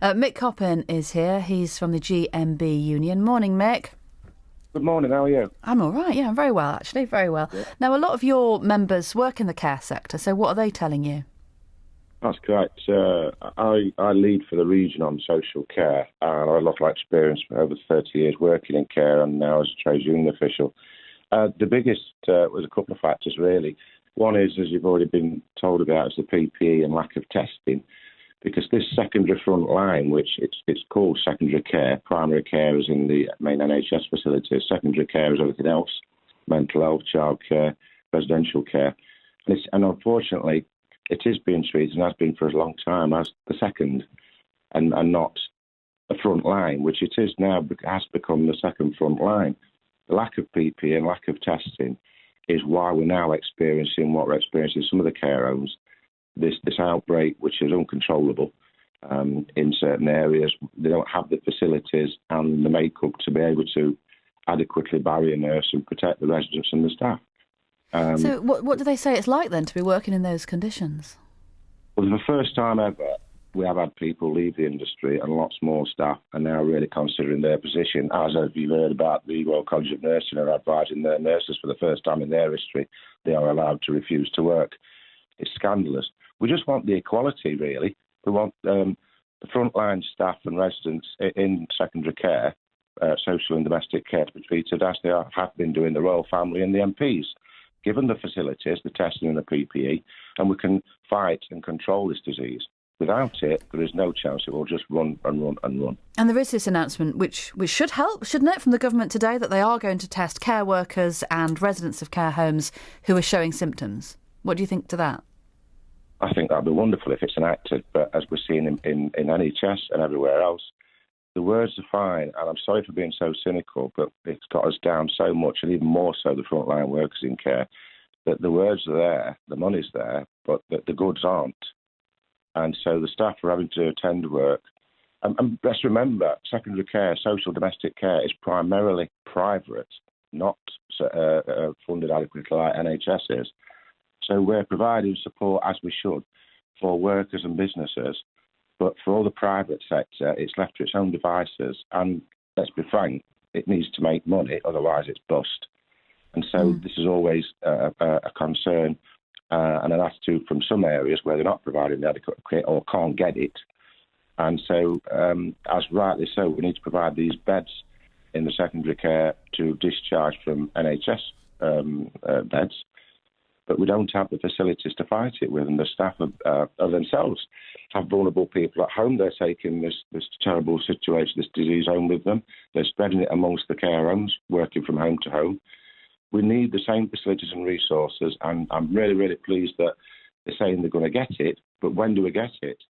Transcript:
Mick Coppin is here. He's from the GMB union. Morning, Mick. Good morning, how are you? I'm all right, yeah, I'm very well, actually, very well. Yeah. Now, a lot of your members work in the care sector, so what are they telling you? That's correct. I lead for the region on social care, and I've a lot of experience for over 30 years working in care and now as a trade union official. The biggest was a couple of factors, really. One is, as you've already been told about, is the PPE and lack of testing, because this secondary front line, which it's called secondary care, primary care is in the main NHS facilities, secondary care is everything else, mental health, childcare, residential care. And unfortunately, it is being treated, and has been for a long time, as the second and not the front line, which it is now, has become the second front line. The lack of PPE and lack of testing is why we're now experiencing what we're experiencing in some of the care homes, this outbreak, which is uncontrollable in certain areas. They don't have the facilities and the makeup to be able to adequately barrier nurse and protect the residents and the staff. So what do they say it's like, then, to be working in those conditions? Well, for the first time ever, we have had people leave the industry, and lots more staff are now really considering their position. As you've heard about, the Royal College of Nursing are advising their nurses for the first time in their history they are allowed to refuse to work. It's scandalous. We just want the equality, really. We want the frontline staff and residents in secondary care, social and domestic care, to be treated as they have been doing the Royal Family and the MPs. Given the facilities, the testing and the PPE, and we can fight and control this disease. Without it, there is no chance. It will just run and run and run. And there is this announcement, which should help, shouldn't it, from the government today, that they are going to test care workers and residents of care homes who are showing symptoms. What do you think to that? I think that'd be wonderful if it's enacted, but as we're seeing in NHS and everywhere else, the words are fine, and I'm sorry for being so cynical, but it's got us down so much, and even more so the frontline workers in care, that the words are there, the money's there, but the goods aren't. And so the staff are having to attend work. And let's remember, secondary care, social domestic care, is primarily private, not funded adequately like NHS is. So we're providing support, as we should, for workers and businesses. But for all the private sector, it's left to its own devices. And let's be frank, it needs to make money, otherwise it's bust. And so this is always a concern and an attitude from some areas where they're not providing the adequate care or can't get it. And so, as rightly so, we need to provide these beds in the secondary care to discharge from NHS beds. But we don't have the facilities to fight it with, and the staff of themselves have vulnerable people at home. They're taking this terrible situation, this disease home with them. They're spreading it amongst the care homes, working from home to home. We need the same facilities and resources, and I'm really, really pleased that they're saying they're going to get it, but when do we get it?